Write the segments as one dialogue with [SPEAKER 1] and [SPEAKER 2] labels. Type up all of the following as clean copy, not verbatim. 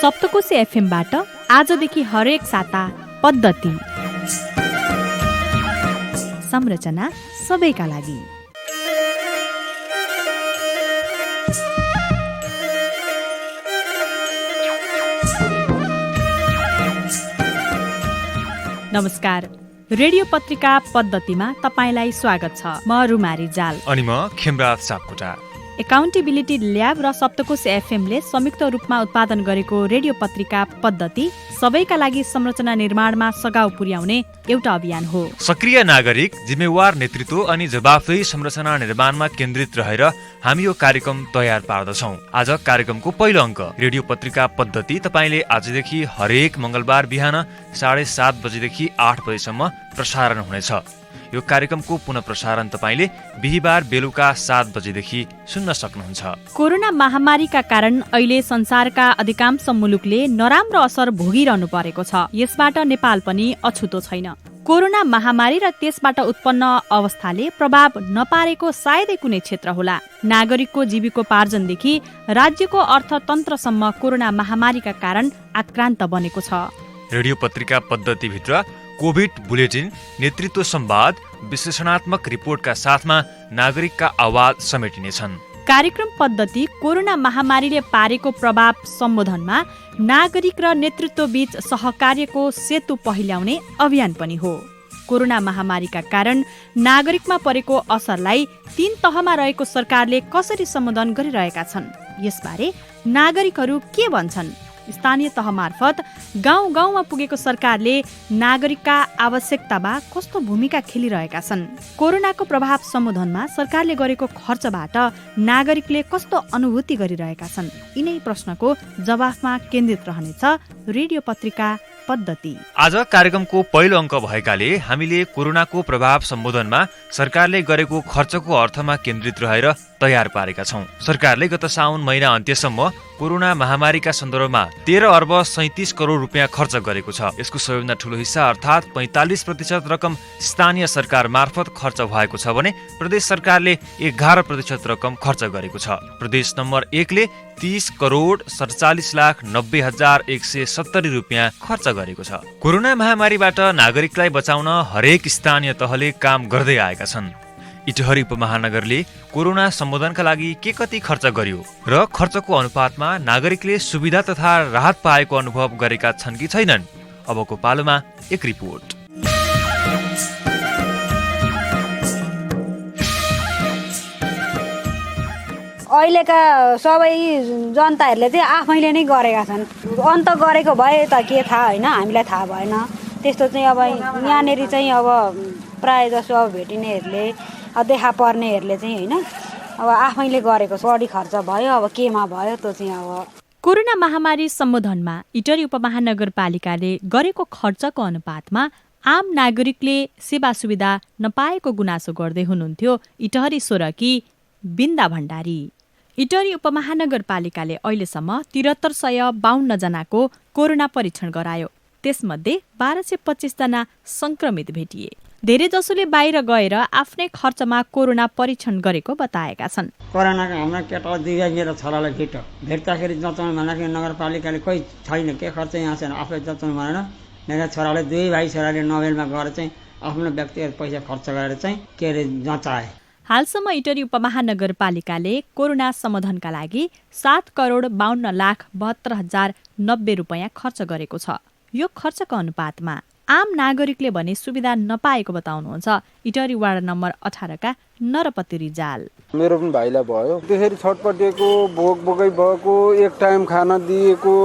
[SPEAKER 1] सप्तकोशी एफएमबाट आजदेखि हरेक साता पद्धति संरचना सबैका लागि। नमस्कार, रेडियो पत्रिका पद्धतिमा तपाईलाई स्वागत छ। म रुमारी जाल
[SPEAKER 2] अनि म खेमराज सापकोटा।
[SPEAKER 1] एकाउन्टेबिलिटी ल्याब र सप्तकोशी एफएमले संयुक्त रूपमा उत्पादन गरेको रेडियो पत्रिका पद्धति सबैका लागि संरचना निर्माणमा सघाउ पुर्याउने एउटा अभियान हो।
[SPEAKER 2] सक्रिय नागरिक, जिम्मेवार नेतृत्व अनि जवाफदेही संरचना निर्माणमा केन्द्रित रहेर हामी यो कार्यक्रम तयार पार्दछौँ। आज कार्यक्रमको पहिलो अङ्क रेडियो पत्रिका पद्धति तपाईले आजदेखि हरेक मंगलबार बिहान 7:30 बजेदेखि 8 बजेसम्म प्रसारण हुनेछ। यो कार्यक्रमको पुनः प्रसारण तपाईले बिहीबार बेलुका 7 बजेदेखि सुन्न सक्नुहुन्छ।
[SPEAKER 1] कोरोना महामारीका कारण अहिले संसारका अधिकांश मुलुकले नराम्रो असर भोगिरहनु परेको छ। यसबाट नेपाल पनि अछुतो छैन। कोरोना महामारी र त्यसबाट उत्पन्न अवस्थाले प्रभाव नपारेको सायदै कुनै क्षेत्र होला। नागरिकको जीविकोपार्जनदेखि राज्यको अर्थतन्त्रसम्म कोरोना महामारीका कारण आक्रान्त बनेको छ।
[SPEAKER 2] रेडियो पत्रिका पद्धतिभित्र कोभिड बुलेटिन, नेतृत्व संवाद, विश्लेषणात्मक रिपोर्टका साथमा नागरिकका आवाज समेटिनेछन्।
[SPEAKER 1] कार्यक्रम पद्धति कोरोना महामारीले पारेको प्रभाव सम्बोधनमा नागरिक र नेतृत्व बीच सहकार्यको सेतु पहिल्याउने अभियान पनि हो। कोरोना महामारीका कारण नागरिकमा परेको असरलाई 3 तहमा रहेको सरकारले कसरी सम्बोधन गरिरहेका छन्, यसबारे नागरिकहरू के भन्छन्? स्थानीय तह मार्फत गाउँ गाउँमा पुगेको सरकारले नागरिकका आवश्यकतामा कस्तो भूमिका खेलिरहेका छन्? कोरोनाको प्रभाव सम्बोधनमा सरकारले गरेको खर्चबाट नागरिकले कस्तो अनुभूति गरिरहेका छन्? यिनै प्रश्नको जवाफमा केन्द्रित रहनेछ रेडियो पत्रिका पद्धति।
[SPEAKER 2] आज कार्यक्रमको पहिलो अङ्क भएकाले हामीले कोरोनाको प्रभाव सम्बोधनमा सरकारले गरेको खर्चको अर्थमा केन्द्रित रहेर तयार पारेका छौँ। सरकारले गत साउन महिना अन्त्यसम्म कोरोना महामारीका सन्दर्भमा 13 अर्ब 37 करोड रुपियाँ खर्च गरेको छ। यसको सबैभन्दा ठूलो हिस्सा अर्थात् 45% रकम स्थानीय सरकार मार्फत खर्च भएको छ भने प्रदेश सरकारले 11% रकम खर्च गरेको छ। प्रदेश नम्बर 1 ले 30 करोड 47,90,170 रुपियाँ खर्च गरेको छ। कोरोना महामारीबाट नागरिकलाई बचाउन हरेक स्थानीय तहले काम गर्दै आएका छन्। इटहरी उपमहानगरले कोरोना सम्बोधनका लागि के कति खर्च गर्यो र खर्चको अनुपातमा नागरिकले सुविधा तथा राहत पाएको अनुभव गरेका छन् कि छैनन्? अबको पालोमा एक रिपोर्ट।
[SPEAKER 3] अहिलेका सबै जनताहरूले चाहिँ आफैले नै गरेका छन्। अन्त गरेको भए त के थाहा होइन, हामीलाई थाहा भएन। त्यस्तो चाहिँ अब यहाँनिर चाहिँ अब प्रायः जसो अब भेटिनेहरूले देखा पर्नेहरूले चाहिँ होइन अब आफैले गरेको बढी खर्च भयो। अब केमा भयो त्यो चाहिँ अब
[SPEAKER 1] कोरोना महामारी सम्बोधनमा इटहरी उपमहानगरपालिकाले गरेको खर्चको अनुपातमा आम नागरिकले सेवा सुविधा नपाएको गुनासो गर्दै हुनुहुन्थ्यो इटहरी सोरकी बिन्दा भण्डारी। इटहरी उपमहानगरपालिकाले अहिलेसम्म 7352 जनाको कोरोना परीक्षण गरायो। त्यसमध्ये 1225 जना संक्रमित भेटिए। धेरै जसोले बाहिर गएर आफ्नै खर्चमा कोरोना परीक्षण गरेको बताएका छन्।
[SPEAKER 4] कोरोनाको हाम्रो केटालाई 2 मेरो छोरालाई भेट्दाखेरि जचाउनु भन्दाखेरि नगरपालिकाले कोही छैन, के खर्च यहाँ छैन, आफै जचाउनु भनेर मेरो छोरालाई 2 भाइ छोराले नोभेलमा गएर चाहिँ आफ्नो व्यक्तिगत पैसा खर्च गरेर चाहिँ के अरे जचाए।
[SPEAKER 1] हालसम्म इटहरी उपमहानगरपालिकाले कोरोना सम्बोधनका लागि 7,52,72,090 रुपियाँ खर्च गरेको छ। यो खर्चको अनुपातमा आम नागरिकले भने सुविधा नपाएको बताउनुहुन्छ इटहरी वार्ड नम्बर 18 का नरपति रिजाल।
[SPEAKER 5] मेरो पनि भाइलाई भयो, त्यसरी छटपटिएको भोकै भएको, एक टाइम खाना दिएको,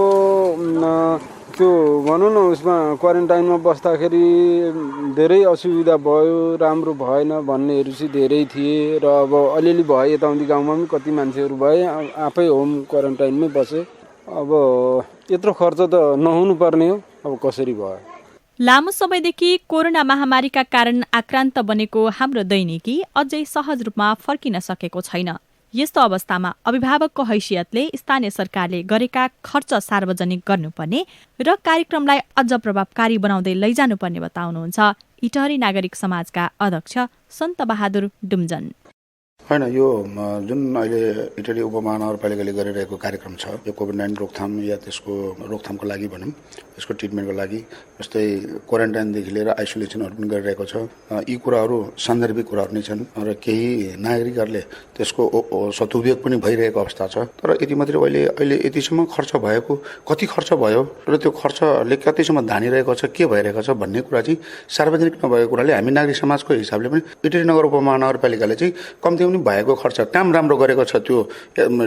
[SPEAKER 5] त्यो भनौँ न उसमा क्वारेन्टाइनमा बस्दाखेरि धेरै असुविधा भयो, राम्रो भएन भन्नेहरू चाहिँ धेरै थिए। र अब अलिअलि भयो, यताउति गाउँमा पनि कति मान्छेहरू भए, आफै होम क्वारेन्टाइनमै बसे। अब यत्रो खर्च त नहुनु पर्ने हो, अब कसरी भयो?
[SPEAKER 1] लामो समयदेखि कोरोना महामारीका कारण आक्रान्त बनेको हाम्रो दैनिकी अझै सहज रूपमा फर्किन सकेको छैन। यस्तो अवस्थामा अभिभावकको हैसियतले स्थानीय सरकारले गरेका खर्च सार्वजनिक गर्नुपर्ने र कार्यक्रमलाई अझ प्रभावकारी बनाउँदै लैजानुपर्ने बताउनुहुन्छ इटहरी नागरिक समाजका अध्यक्ष सन्त बहादुर डुम्जन।
[SPEAKER 6] होइन, यो जुन अहिले इटरी उपमहानगरपालिकाले गरिरहेको कार्यक्रम छ, यो कोभिड-19 रोकथाम या त्यसको रोकथामको लागि भनौँ, त्यसको ट्रिटमेन्टको लागि, जस्तै क्वारेन्टाइनदेखि लिएर आइसोलेसनहरू पनि गरिरहेको छ। यी कुराहरू सान्दर्भिक कुराहरू नै छन् र केही नागरिकहरूले त्यसको सदुपयोग पनि भइरहेको अवस्था छ। तर यति मात्रै अहिले यतिसम्म खर्च भएको, कति खर्च भयो र त्यो खर्चले कतिसम्म धानिरहेको छ, के भइरहेको छ भन्ने कुरा चाहिँ सार्वजनिक नभएको कुराले हामी नागरिक समाजको हिसाबले पनि इटरी नगर उपमहानगरपालिकाले चाहिँ कम्ती पनि भएको खर्च, काम राम्रो गरेको छ त्यो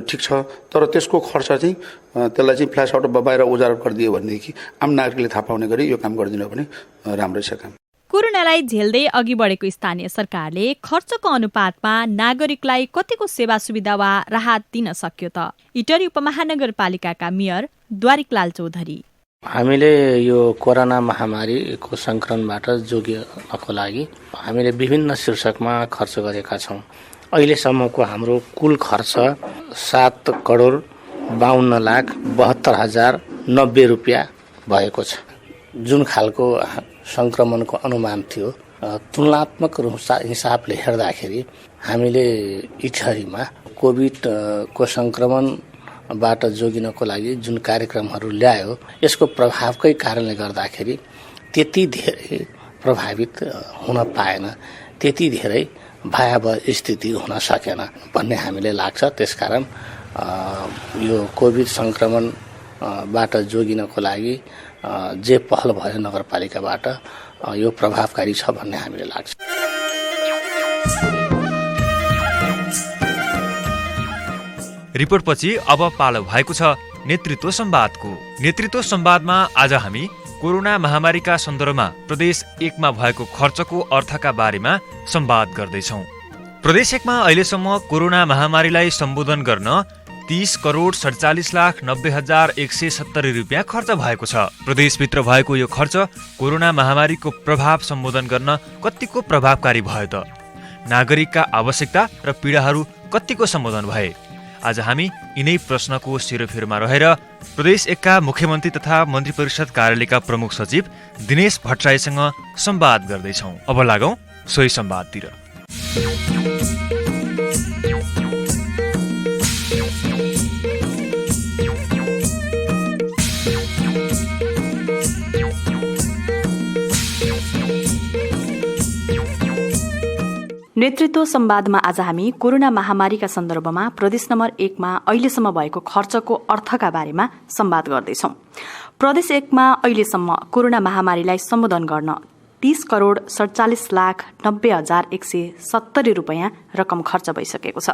[SPEAKER 6] ठिक छ, तर त्यसको खर्च चाहिँ त्यसलाई चाहिँ फ्ल्यास आउट बाहिर उजागर गरिदियो भनेदेखि आम नागरिकले थाहा पाउने गरी यो काम गरिदिनु भने राम्रै छ काम।
[SPEAKER 1] कोरोनालाई झेल्दै अघि बढेको स्थानीय सरकारले खर्चको अनुपातमा नागरिकलाई कतिको सेवा सुविधा वा राहत दिन सक्यो त? इटरी उपमहानगरपालिकाका मेयर द्वारिकलाल चौधरी:
[SPEAKER 7] हामीले यो कोरोना महामारीको संक्रमणबाट जोगिनको लागि हामीले विभिन्न शीर्षकमा खर्च गरेका छौँ। अहिलेसम्मको हाम्रो कुल खर्च 7,52,72,090 रुपियाँ भएको छ। जुन खालको संक्रमणको अनुमान थियो, तुलनात्मक हिसाबले हेर्दाखेरि हामीले इटहरीमा कोभिडको संक्रमणबाट जोगिनको लागि जुन कार्यक्रमहरू ल्यायो, यसको प्रभावकै कारणले गर्दाखेरि त्यति धेरै प्रभावित हुन पाएन, त्यति धेरै भयावह स्थिति हुन सकेन भन्ने हामीले लाग्छ। त्यसकारण यो कोभिड संक्रमणबाट जोगिनको लागि जे पहल भयो नगरपालिकाबाट यो प्रभावकारी छ भन्ने हामीले लाग्छ।
[SPEAKER 2] रिपोर्टपछि अब पालो भएको छ नेतृत्व संवादको। नेतृत्व संवादमा आज हामी कोरोना महामारीका सन्दर्भमा प्रदेश 1 मा भएको खर्चको अर्थका बारेमा संवाद गर्दैछौँ। प्रदेश 1 मा अहिलेसम्म कोरोना महामारीलाई सम्बोधन गर्न 30,47,90,170 रुपियाँ खर्च भएको छ। प्रदेशभित्र भएको यो खर्च कोरोना महामारीको प्रभाव सम्बोधन गर्न कतिको प्रभावकारी भयो त? नागरिकका आवश्यकता र पीडाहरू कतिको सम्बोधन भए? आज हामी यिनै प्रश्नको सिरोफेरोमा रहेर प्रदेश 1 का मुख्यमन्त्री तथा मन्त्री परिषद कार्यालयका प्रमुख सचिव दिनेश भट्टराईसँग संवाद गर्दैछौँ। अब लागौँ सोही संवादतिर।
[SPEAKER 1] नेतृत्व संवादमा आज हामी कोरोना महामारीका सन्दर्भमा प्रदेश नम्बर 1 मा अहिलेसम्म भएको खर्चको अर्थका बारेमा संवाद गर्दैछौँ। प्रदेश 1 मा अहिलेसम्म कोरोना महामारीलाई सम्बोधन गर्न 30,47,90,170 रुपियाँ रकम खर्च भइसकेको छ।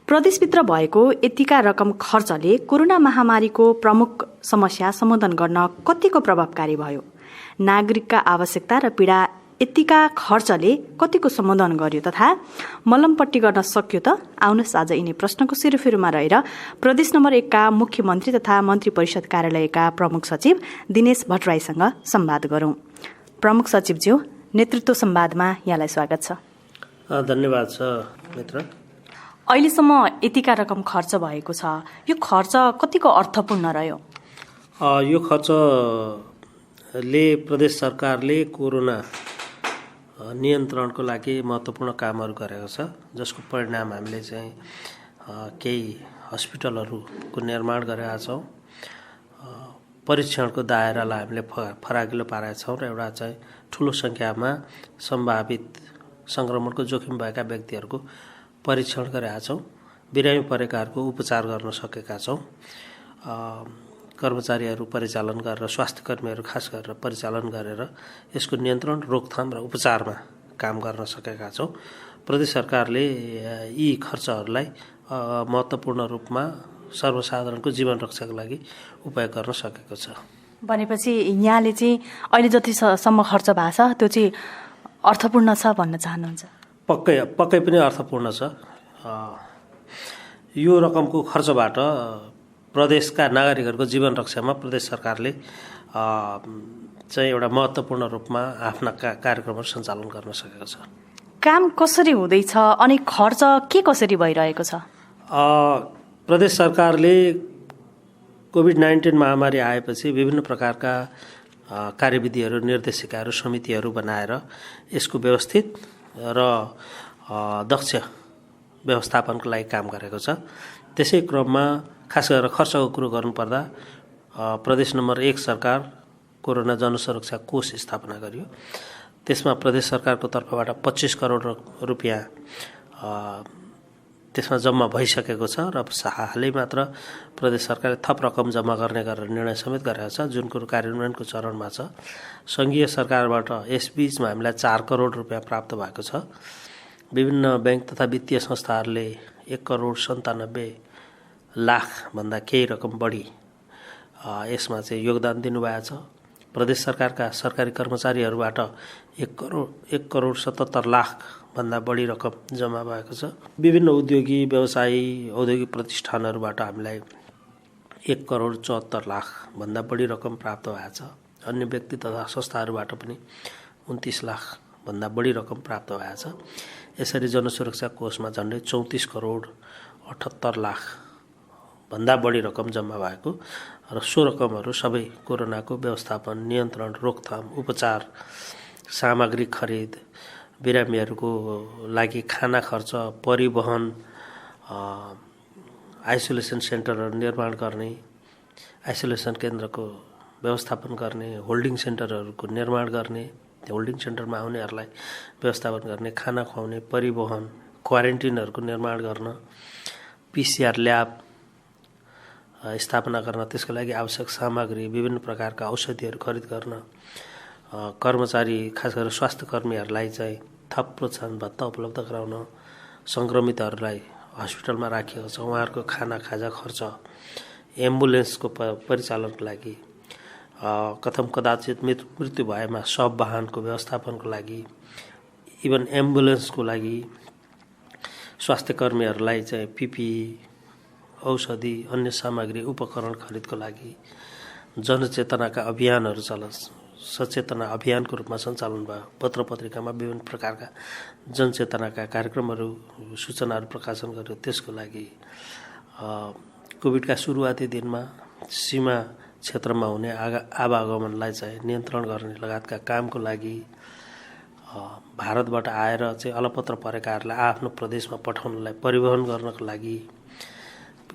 [SPEAKER 1] प्रदेशभित्र भएको यतिका रकम खर्चले कोरोना महामारीको प्रमुख समस्या सम्बोधन गर्न कतिको प्रभावकारी भयो? नागरिकका आवश्यकता र पीडा यतिका खर्चले कतिको सम्बोधन गर्यो तथा मलमपट्टि गर्न सक्यो त? आउनुहोस् आज यिनै प्रश्नको सिरोफेरोमा रहेर प्रदेश नम्बर 1 का मुख्यमन्त्री तथा मन्त्री परिषद कार्यालयका प्रमुख सचिव दिनेश भट्टराईसँग संवाद गरौँ। प्रमुख सचिवज्यू, नेतृत्व संवादमा यहाँलाई स्वागत छ।
[SPEAKER 7] धन्यवाद छ मित्र।
[SPEAKER 1] अहिलेसम्म यतिका रकम खर्च भएको छ, यो खर्च कतिको अर्थपूर्ण रह्यो?
[SPEAKER 7] यो खर्चले प्रदेश सरकारले कोरोना नियन्त्रणको लागि महत्त्वपूर्ण कामहरू गरेको छ, जसको परिणाम हामीले चाहिँ केही हस्पिटलहरूको निर्माण गरेका छौँ, परीक्षणको दायरालाई हामीले फराकिलो पारेका छौँ र एउटा चाहिँ ठुलो सङ्ख्यामा सम्भावित सङ्क्रमणको जोखिम भएका व्यक्तिहरूको परीक्षण गरेका छौँ, बिरामी परेकाहरूको उपचार गर्न सकेका छौँ, कर्मचारीहरू परिचालन गरेर, स्वास्थ्य कर्मीहरू खास गरेर परिचालन गरेर यसको नियन्त्रण, रोकथाम र उपचारमा काम गर्न सकेका छौँ। प्रदेश सरकारले यी खर्चहरूलाई महत्त्वपूर्ण रूपमा सर्वसाधारणको जीवन रक्षाको लागि उपयोग गर्न सकेको छ।
[SPEAKER 1] भनेपछि यहाँले चाहिँ अहिले जतिसम्म खर्च भएको छ त्यो चाहिँ अर्थपूर्ण छ भन्न चाहनुहुन्छ?
[SPEAKER 7] पक्कै पनि अर्थपूर्ण छ। यो रकमको खर्चबाट प्रदेशका नागरिकहरूको जीवन रक्षामा प्रदेश सरकारले चाहिँ एउटा महत्त्वपूर्ण रूपमा आफ्ना कार्यक्रमहरू सञ्चालन गर्न सकेको छ।
[SPEAKER 1] काम कसरी हुँदैछ अनि खर्च के कसरी भइरहेको छ?
[SPEAKER 7] प्रदेश सरकारले कोभिड-19 महामारी आएपछि विभिन्न प्रकारका कार्यविधिहरू, निर्देशिकाहरू, समितिहरू बनाएर यसको व्यवस्थित र दक्ष
[SPEAKER 8] व्यवस्थापनको लागि काम गरेको छ। त्यसै क्रममा खास गरेर खर्चको कुरो गर्नुपर्दा प्रदेश नम्बर 1 सरकार कोरोना जनसुरक्षा कोष स्थापना गरियो। त्यसमा प्रदेश सरकारको तर्फबाट 25 करोड रुपियाँ त्यसमा जम्मा भइसकेको छ र हालै मात्र प्रदेश सरकारले थप रकम जम्मा गर्ने गरेर निर्णय समेत गरेको छ, जुन कुरो कार्यान्वयनको चरणमा छ। सङ्घीय सरकारबाट यसबीचमा हामीलाई 4 करोड रुपियाँ प्राप्त भएको छ। विभिन्न बैंक तथा वित्तीय संस्थाहरूले 1 करोड 97 लाख भन्दा केही रकम बढी यसमा चाहिँ योगदान दिनुभएको छ। प्रदेश सरकारका सरकारी कर्मचारीहरूबाट 1 करोड 77 लाख भन्दा बढी रकम जम्मा भएको छ। विभिन्न उद्योगी व्यवसायी औद्योगिक प्रतिष्ठानहरूबाट हामीलाई 1 करोड 74 लाख भन्दा बढी रकम प्राप्त भएको छ। अन्य व्यक्ति तथा संस्थाहरूबाट पनि 29 लाख भन्दा बढी रकम प्राप्त भएको छ। यसरी जनसुरक्षा कोषमा झन्डै 34 करोड 78 लाख भन्दा बढी रकम जम्मा भएको र सो रकमहरू सबै कोरोनाको व्यवस्थापन, नियन्त्रण, रोकथाम, उपचार, सामग्री खरिद, बिरामीहरूको लागि खाना खर्च, परिवहन, आइसोलेसन सेन्टरहरू निर्माण गर्ने, आइसोलेसन केन्द्रको व्यवस्थापन गर्ने, होल्डिङ सेन्टरहरूको निर्माण गर्ने, त्यो होल्डिङ सेन्टरमा आउनेहरूलाई व्यवस्थापन गर्ने, खाना खुवाउने, परिवहन, क्वारेन्टिनहरूको निर्माण गर्न, PCR ल्याब स्थापना गर्न, त्यसको लागि आवश्यक सामग्री, विभिन्न प्रकारका औषधिहरू खरिद गर्न, कर्मचारी खास गरेर स्वास्थ्य कर्मीहरूलाई चाहिँ थप प्रोत्साहन भत्ता उपलब्ध गराउन, सङ्क्रमितहरूलाई हस्पिटलमा राखिएको छ उहाँहरूको खाना खाजा खर्च, एम्बुलेन्सको परिचालनको लागि, कथम कदाचित मृत्यु भएमा शव वाहनको व्यवस्थापनको लागि, इभन एम्बुलेन्सको लागि स्वास्थ्य कर्मीहरूलाई चाहिँ PPE, औषधि, अन्य सामग्री, उपकरण खरिदको लागि जनचेतनाका अभियानहरू सचेतना अभियानको रूपमा सञ्चालन भयो। पत्र पत्रिकामा विभिन्न प्रकारका जनचेतनाका कार्यक्रमहरू, सूचनाहरू प्रकाशन गर्यो। त्यसको लागि कोभिडका सुरुवाती दिनमा सीमा क्षेत्रमा हुने आवागमनलाई चाहिँ नियन्त्रण गर्ने लगायतका कामको लागि भारतबाट आएर चाहिँ अलपत्र परेकाहरूलाई आफ्नो प्रदेशमा पठाउनलाई परिवहन गर्नको लागि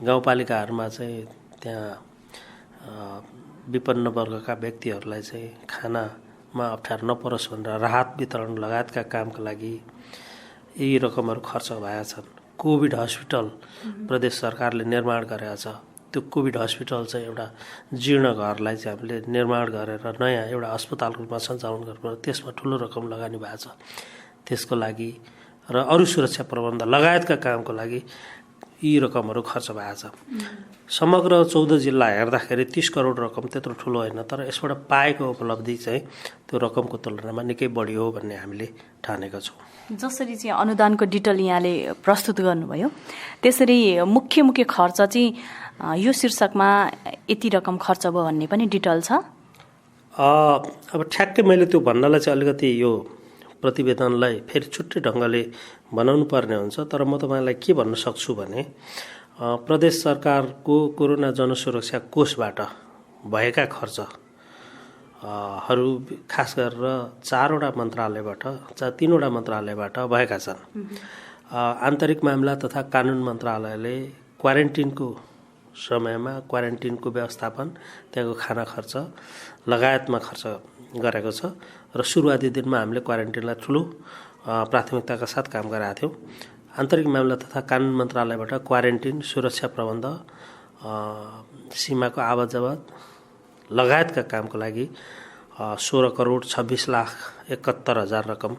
[SPEAKER 8] गाउँपालिकाहरूमा चाहिँ त्यहाँ विपन्न वर्गका व्यक्तिहरूलाई चाहिँ खानामा अप्ठ्यारो नपरोस् भनेर राहत वितरण लगायतका कामका लागि यी रकमहरू खर्च भएका छन्। कोभिड हस्पिटल प्रदेश सरकारले निर्माण गरेका छ। त्यो कोभिड हस्पिटल चाहिँ एउटा जीर्ण घरलाई चाहिँ हामीले निर्माण गरेर नयाँ एउटा अस्पतालको रूपमा सञ्चालन गर्नुपर्छ। त्यसमा ठुलो रकम लगानी भएको छ। त्यसको लागि र अरू सुरक्षा प्रबन्ध लगायतका कामको लागि यी रकमहरू खर्च भएको छ। समग्र 14 जिल्ला हेर्दाखेरि 30 करोड रकम त्यत्रो ठुलो होइन, तर यसबाट पाएको उपलब्धि चाहिँ त्यो रकमको तुलनामा निकै बढी हो भन्ने हामीले ठानेका छौँ।
[SPEAKER 1] जसरी चाहिँ अनुदानको डिटेल यहाँले प्रस्तुत गर्नुभयो, त्यसरी मुख्य खर्च चाहिँ यो शीर्षकमा यति रकम खर्च भयो भन्ने पनि डिटेल छ।
[SPEAKER 8] अब ठ्याक्कै मैले त्यो भन्नलाई चाहिँ अलिकति यो प्रतिवेदनलाई फेरि छुट्टै ढङ्गले बनाउनु पर्ने हुन्छ। तर म तपाईँलाई के भन्न सक्छु भने प्रदेश सरकारको कोरोना जनसुरक्षा कोषबाट भएका खर्चहरू खास गरेर 3वटा मन्त्रालयबाट भएका छन्। आन्तरिक मामला तथा कानुन मन्त्रालयले क्वारेन्टिनको समयमा क्वारेन्टिनको व्यवस्थापन, त्यहाँको खाना खर्च लगायतमा खर्च गरेको छ र सुरुवाती दिनमा हामीले क्वारेन्टिनलाई ठुलो प्राथमिकताका साथ काम गरेका थियौँ। आन्तरिक मामला तथा कानुन मन्त्रालयबाट क्वारेन्टिन, सुरक्षा प्रबन्ध, सीमाको आवाजावत लगायतका कामको लागि 16 करोड 26 लाख 71 हजार रकम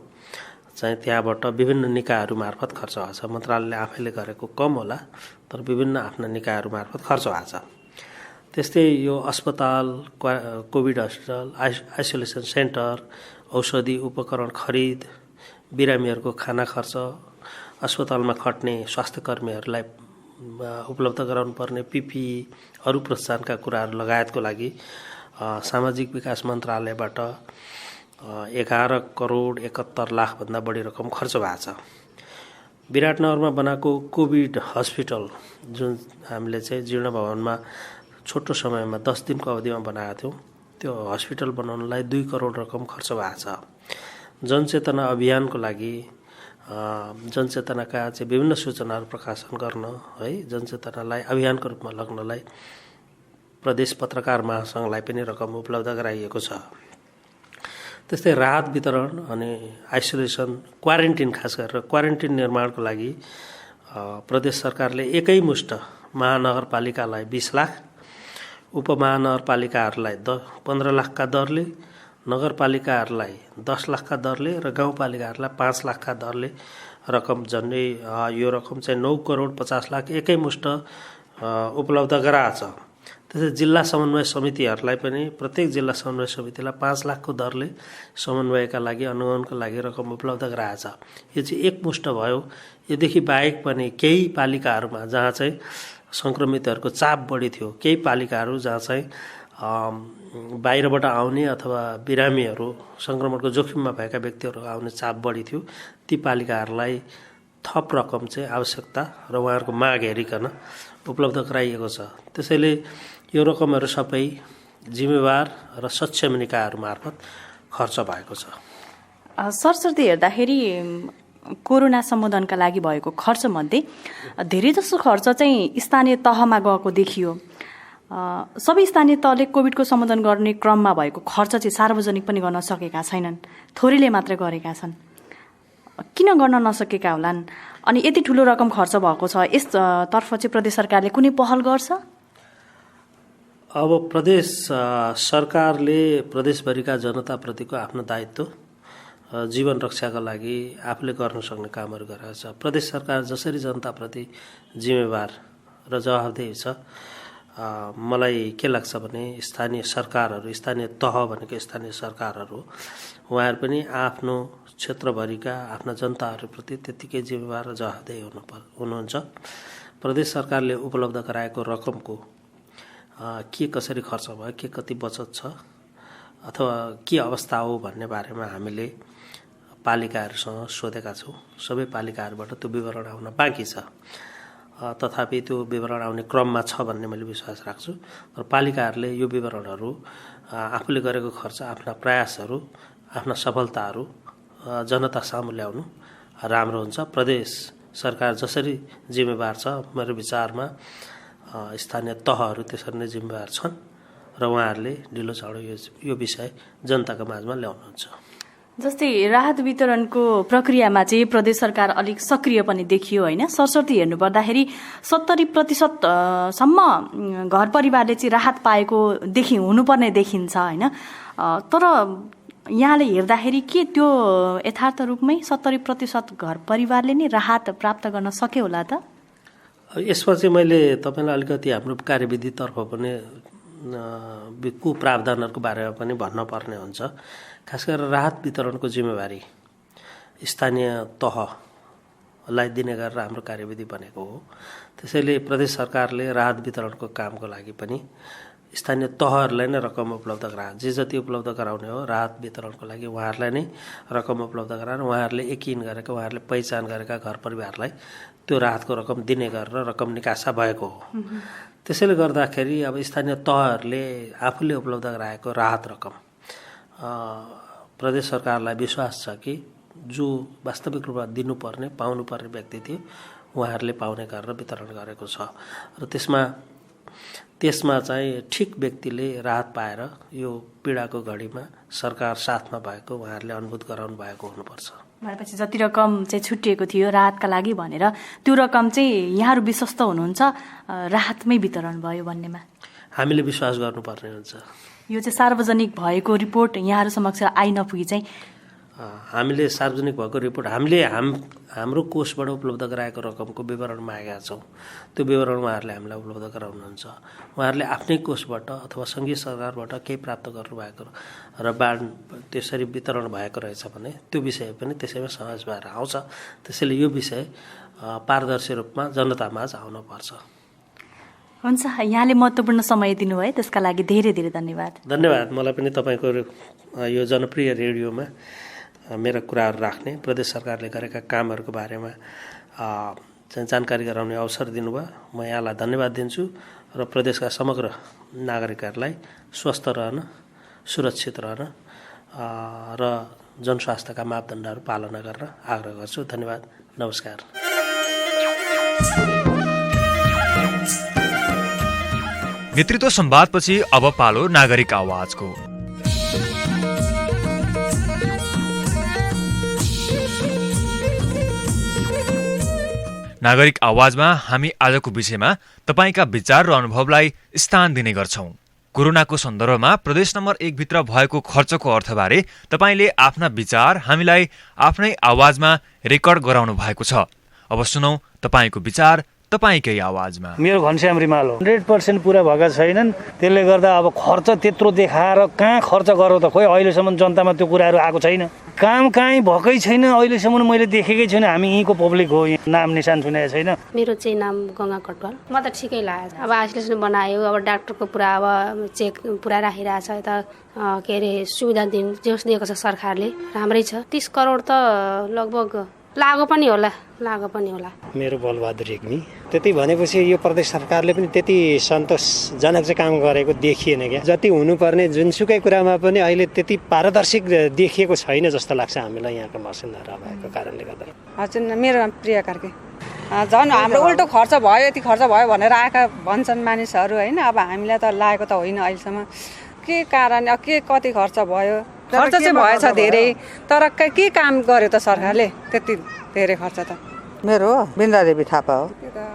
[SPEAKER 8] चाहिँ त्यहाँबाट विभिन्न निकायहरू मार्फत खर्च भएको छ। मन्त्रालयले आफैले गरेको कम होला, तर विभिन्न आफ्ना निकायहरू मार्फत खर्च भएको छ। त्यस्तै यो अस्पताल, कोभिड हस्पिटल, आइसोलेसन सेन्टर, औषधि उपकरण खरिद, बिरामीहरूको खाना खर्च, अस्पतालमा खट्ने स्वास्थ्य कर्मीहरूलाई उपलब्ध गराउनु पर्ने PPE, अरू प्रोत्साहनका कुराहरू लगायतको लागि सामाजिक विकास मन्त्रालयबाट 11 करोड 71 लाख भन्दा बढी रकम खर्च भएको छ। विराटनगरमा बनाएको कोभिड हस्पिटल जुन हामीले चाहिँ जीर्ण भवनमा छोटो समयमा 10 दिनको अवधिमा बनाएका थियौँ, त्यो हस्पिटल बनाउनलाई 2 करोड रकम खर्च भएको छ। जनचेतना अभियानको लागि जनचेतनाका चाहिँ विभिन्न सूचनाहरू प्रकाशन गर्न है जनचेतनालाई अभियानको रूपमा लग्नलाई प्रदेश पत्रकार महासङ्घलाई पनि रकम उपलब्ध गराइएको छ। त्यस्तै राहत वितरण अनि आइसोलेसन क्वारेन्टिन खास गरेर क्वारेन्टिन निर्माणको लागि प्रदेश सरकारले एकैमुष्ट महानगरपालिकालाई 20 लाख, उपमहानगरपालिकाहरूलाई 15 लाखका दरले, नगरपालिकाहरूलाई 10 लाखका दरले र गाउँपालिकाहरूलाई 5 लाखका दरले रकम जन्ने यो रकम चाहिँ 9 करोड 50 लाख एकैमुष्ट उपलब्ध गराएछ। त्यसै जिल्ला समन्वय समितिहरूलाई पनि प्रत्येक जिल्ला समन्वय समितिलाई 5 लाखको दरले समन्वयका लागि अनुगमनका लागि रकम उपलब्ध गराएछ। यो चाहिँ एकमुष्ट भयो। योदेखि बाहेक पनि केही पालिकाहरूमा जहाँ चाहिँ सङ्क्रमितहरूको चाप बढी थियो, केही पालिकाहरू जहाँ चाहिँ बाहिरबाट आउने अथवा बिरामीहरू सङ्क्रमणको जोखिममा भएका व्यक्तिहरू आउने चाप बढी थियो, ती पालिकाहरूलाई थप रकम चाहिँ आवश्यकता र उहाँहरूको माग हेरिकन उपलब्ध गराइएको छ। त्यसैले यो रकमहरू सबै जिम्मेवार र सक्षम निकायहरू मार्फत खर्च भएको छ।
[SPEAKER 1] सरस्वती हेर्दाखेरि कोरोना सम्बोधनका लागि भएको खर्चमध्ये धेरैजसो खर्च चाहिँ स्थानीय तहमा गएको देखियो। सबै स्थानीय तहले कोभिडको सम्बोधन गर्ने क्रममा भएको खर्च चाहिँ सार्वजनिक पनि गर्न सकेका छैनन्, थोरैले मात्र गरेका छन्। किन गर्न नसकेका होलान्? अनि यति ठुलो रकम खर्च भएको छ, यसतर्फ चाहिँ प्रदेश सरकारले कुनै पहल गर्छ?
[SPEAKER 8] अब प्रदेश सरकारले प्रदेशभरिका जनताप्रतिको आफ्नो दायित्व जीवन रक्षाका लागि आफूले गर्न सक्ने कामहरू गरेको छ। प्रदेश सरकार जसरी जनताप्रति जिम्मेवार र जवाफदेही छ, मलाई के लाग्छ भने स्थानीय सरकारहरू, स्थानीय तह भनेको स्थानीय सरकारहरू, उहाँहरू पनि आफ्नो क्षेत्रभरिका आफ्ना जनताहरूप्रति त्यत्तिकै जिम्मेवार र जवाफदेही हुनुहुन्छ। प्रदेश सरकारले उपलब्ध गराएको रकमको के कसरी खर्च भयो, के कति बचत छ अथवा के अवस्था हो भन्ने बारेमा हामीले पालिकाहरूसँग सोधेका छौँ। सबै पालिकाहरूबाट त्यो विवरण आउन बाँकी छ, तथापि त्यो विवरण आउने क्रममा छ भन्ने मैले विश्वास राख्छु। र पालिकाहरूले यो विवरणहरू आफूले गरेको खर्च, आफ्ना प्रयासहरू, आफ्ना सफलताहरू जनता सामु ल्याउनु राम्रो हुन्छ। प्रदेश सरकार जसरी जिम्मेवार छ, मेरो विचारमा स्थानीय तहहरू त्यसरी नै जिम्मेवार छन् र उहाँहरूले ढिलो चाँडो यो विषय जनताको माझमा ल्याउनुहुन्छ।
[SPEAKER 1] जस्तै राहत वितरणको प्रक्रियामा चाहिँ प्रदेश सरकार अलिक सक्रिय पनि देखियो होइन? सरस्वती हेर्नु पर्दाखेरि 70% सम्म घर परिवारले चाहिँ राहत पाएको हुनुपर्ने देखिन्छ होइन? तर यहाँले हेर्दाखेरि के त्यो यथार्थ रूपमै 70% घर परिवारले नै राहत प्राप्त गर्न सक्यो होला त?
[SPEAKER 8] यसमा चाहिँ मैले तपाईँलाई अलिकति हाम्रो कार्यविधितर्फ पनि कुप्रावधानहरूको बारेमा पनि भन्नुपर्ने हुन्छ। खास गरेर राहत वितरणको जिम्मेवारी स्थानीय तहलाई दिने गरेर हाम्रो कार्यविधि बनेको हो। त्यसैले प्रदेश सरकारले राहत वितरणको कामको लागि पनि स्थानीय तहहरूलाई नै रकम उपलब्ध गराए, जे जति उपलब्ध गराउने हो राहत वितरणको लागि उहाँहरूलाई नै रकम उपलब्ध गराएर उहाँहरूले यकिन गरेका, उहाँहरूले पहिचान गरेका घर परिवारलाई त्यो राहतको रकम दिने गरेर रकम निकासा भएको हो। त्यसैले गर्दाखेरि अब स्थानीय तहहरूले आफूले उपलब्ध गराएको राहत रकम प्रदेश सरकारलाई विश्वास छ कि जो वास्तविक रूपमा दिनुपर्ने, पाउनुपर्ने व्यक्ति थियो उहाँहरूले पाउने गरेर वितरण गरेको छ। र त्यसमा चाहिँ ठिक व्यक्तिले राहत पाएर यो पीडाको घडीमा सरकार साथमा भएको उहाँहरूले अनुभूत गराउनु भएको हुनुपर्छ।
[SPEAKER 1] भनेपछि जति रकम चाहिँ छुटिएको थियो राहतका लागि भनेर त्यो रकम चाहिँ यहाँहरू विश्वस्त हुनुहुन्छ राहतमै वितरण भयो भन्नेमा? हामीले
[SPEAKER 8] विश्वास गर्नुपर्ने हुन्छ।
[SPEAKER 1] यो चाहिँ सार्वजनिक भएको रिपोर्ट यहाँहरू समक्ष आइ नपुगी चाहिँ
[SPEAKER 8] हामीले सार्वजनिक भएको रिपोर्ट हामीले हाम्रो कोषबाट उपलब्ध गराएको रकमको विवरण मागेका छौँ। त्यो विवरण उहाँहरूले हामीलाई उपलब्ध गराउनुहुन्छ। उहाँहरूले आफ्नै कोषबाट अथवा सङ्घीय सरकारबाट केही प्राप्त गर्नुभएको र त्यसरी वितरण भएको रहेछ भने त्यो विषय पनि त्यसैमा समावेश भएर आउँछ। त्यसैले यो विषय पारदर्शी रूपमा जनतामाझ आउनुपर्छ।
[SPEAKER 1] हुन्छ, यहाँले महत्त्वपूर्ण समय दिनुभयो त्यसका लागि धेरै धेरै धन्यवाद।
[SPEAKER 8] धन्यवाद। मलाई पनि तपाईँको यो जनप्रिय रेडियोमा मेरा कुराहरू राख्ने, प्रदेश सरकारले गरेका कामहरूको बारेमा जानकारी गराउने अवसर दिनुभयो। म यहाँलाई धन्यवाद दिन्छु र प्रदेशका समग्र नागरिकहरूलाई स्वस्थ रहन, सुरक्षित रहन र जनस्वास्थ्यका मापदण्डहरू पालना गर्न आग्रह गर्छु। धन्यवाद, नमस्कार।
[SPEAKER 2] नेतृत्व संवादपछि अब पालो नागरिक आवाजको। नागरिक आवाजमा हामी आजको विषयमा तपाईका विचार र अनुभवलाई स्थान दिने गर्छौं। कोरोनाको सन्दर्भमा प्रदेश नम्बर 1 भित्र भएको खर्चको अर्थबारे तपाईले आफ्ना विचार हामीलाई आफ्नै आवाजमा रेकर्ड गराउनु भएको छ। अब सुनौ तपाईको विचार तपाईकै आवाजमा।
[SPEAKER 9] मेरो घनश्याम रिमाल हो। 100% पुरा भएका छैनन्, त्यसले गर्दा अब खर्च त्यत्रो देखाएर कहाँ खर्च गरौँ त? खोइ अहिलेसम्म जनतामा त्यो कुराहरू आएको छैन। काम कहीँ भएकै छैन, अहिलेसम्म मैले देखेकै छैन। हामी यहीँको पब्लिक हो, नाम निशान सुनेको छैन।
[SPEAKER 10] मेरो चाहिँ नाम गङ्गा कटवाल। म त ठिकै लाग्यो। अब आइसोलेसन बनायो, अब डाक्टरको पुरा अब चेक पुरा राखिरहेछ, यता के अरे सुविधा जस दिएको छ सरकारले, राम्रै छ। 30 करोड त लगभग लागो पनि होला।
[SPEAKER 11] मेरो बलबहादुर रेग्मी। त्यति भनेपछि यो प्रदेश सरकारले पनि त्यति सन्तोषजनक चाहिँ काम गरेको देखिएन क्या। जति हुनुपर्ने जुनसुकै कुरामा पनि अहिले त्यति पारदर्शिक देखिएको छैन जस्तो लाग्छ हामीलाई यहाँको बासिन्दा भएको कारणले गर्दा।
[SPEAKER 12] हजुर, मेरो नाम प्रिया कार्के। झन् हाम्रो उल्टो खर्च भयो, यति खर्च भयो भनेर आएका भन्छन् मानिसहरू होइन। अब हामीलाई त लागेको त होइन अहिलेसम्म। के कारण के कति खर्च भयो? खर्च चाहिँ भएछ धेरै, तर के काम गर्यो त सरकारले त्यति धेरै खर्च त?
[SPEAKER 13] मेरो बिन्दादेवी थापा हो।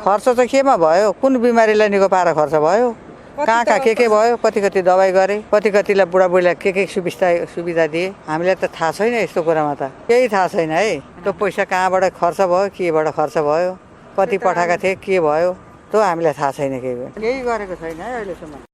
[SPEAKER 13] खर्च त केमा भयो? कुन बिमारीलाई निको पाएर खर्च भयो? कहाँ के भयो? कति दबाई गरे, कतिलाई बुढाबुढीलाई के सुविधा दिए? हामीलाई त थाहा छैन यस्तो कुरामा त। केही थाहा छैन है। त्यो पैसा कहाँबाट खर्च भयो, केबाट खर्च भयो, कति पठाएका थिए, के भयो, त्यो हामीलाई थाहा छैन। केही गरेको छैन है अहिलेसम्म।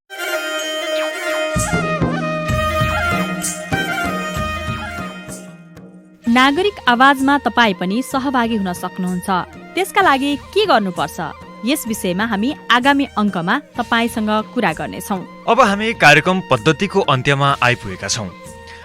[SPEAKER 1] नागरिक आवाजमा तपाईँ पनि सहभागी हुन सक्नुहुन्छ। त्यसका लागि के गर्नुपर्छ? यस विषयमा हामी आगामी अङ्कमा तपाईसँग कुरा गर्नेछौँ।
[SPEAKER 2] अब हामी कार्यक्रम पद्धतिको अन्त्यमा आइपुगेका छौँ।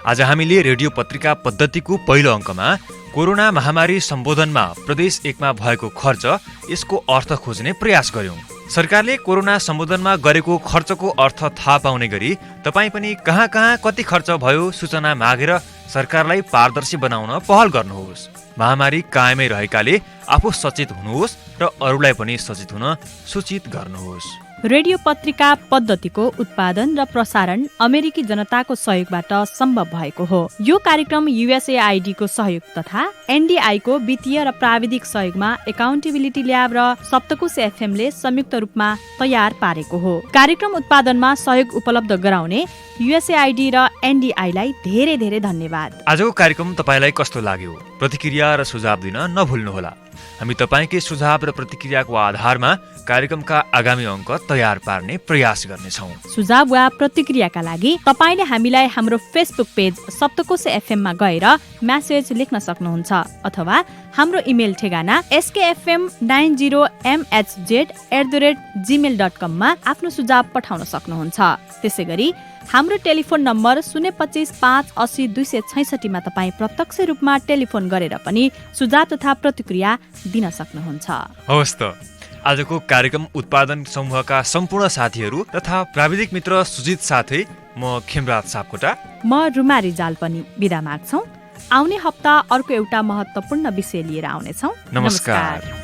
[SPEAKER 2] आज हामीले रेडियो पत्रिका पद्धतिको पहिलो अङ्कमा कोरोना महामारी सम्बोधनमा प्रदेश 1 मा भएको खर्च, यसको अर्थ खोज्ने प्रयास गर्यौं। सरकारले कोरोना सम्बोधनमा गरेको खर्चको अर्थ थाहा पाउने गरी तपाईँ पनि कहाँ कति खर्च भयो सूचना मागेर सरकारलाई पारदर्शी बनाउन पहल गर्नुहोस्। महामारी कायमै रहेकाले आफू सचेत हुनुहोस् र अरूलाई पनि सचेत हुन सूचित गर्नुहोस्।
[SPEAKER 1] रेडियो पत्रिका पद्धतिको उत्पादन र प्रसारण अमेरिकी जनताको सहयोगबाट सम्भव भएको हो। यो कार्यक्रम USAID को सहयोग तथा NDI को वित्तीय र प्राविधिक सहयोगमा एकाउन्टेबिलिटी ल्याब र सप्तकोश FM ले संयुक्त रूपमा तयार पारेको हो। कार्यक्रम उत्पादनमा सहयोग उपलब्ध गराउने USAID र NDI लाई धेरै धेरै धन्यवाद।
[SPEAKER 2] आजको कार्यक्रम तपाईलाई कस्तो लाग्यो? प्रतिक्रिया र सुझाव दिन नभुल्नुहोला। हामी तपाईकै सुझाव र प्रतिक्रियाको आधारमा कार्यक्रमका आगामी अङ्क तयार पार्ने प्रयास गर्नेछौँ।
[SPEAKER 1] सुझाव वा प्रतिक्रियाका लागि तपाईले हामीलाई हाम्रो फेसबुक पेज सप्तकोश FM मा गएर मेसेज लेख्न सक्नुहुन्छ अथवा हाम्रो इमेल ठेगाना skfm90mhz@gmail.com मा आफ्नो सुझाव पठाउन सक्नुहुन्छ। त्यसैगरी हाम्रो टेलिफोन नम्बर 025 580 266 मा तपाईँ प्रत्यक्ष रूपमा टेलिफोन गरेर पनि सुझाव तथा प्रतिक्रिया दिन सक्नुहुन्छ।
[SPEAKER 2] हवस् त, आजको कार्यक्रम उत्पादन समूहका सम्पूर्ण साथीहरू तथा प्राविधिक मित्र सुजित साथै म खेमराज सापकोटा,
[SPEAKER 1] म रुमा रिजाल पनि बिदा माग्छौँ। आउने हप्ता अर्को एउटा महत्त्वपूर्ण विषय लिएर आउनेछौँ।
[SPEAKER 2] नमस्कार।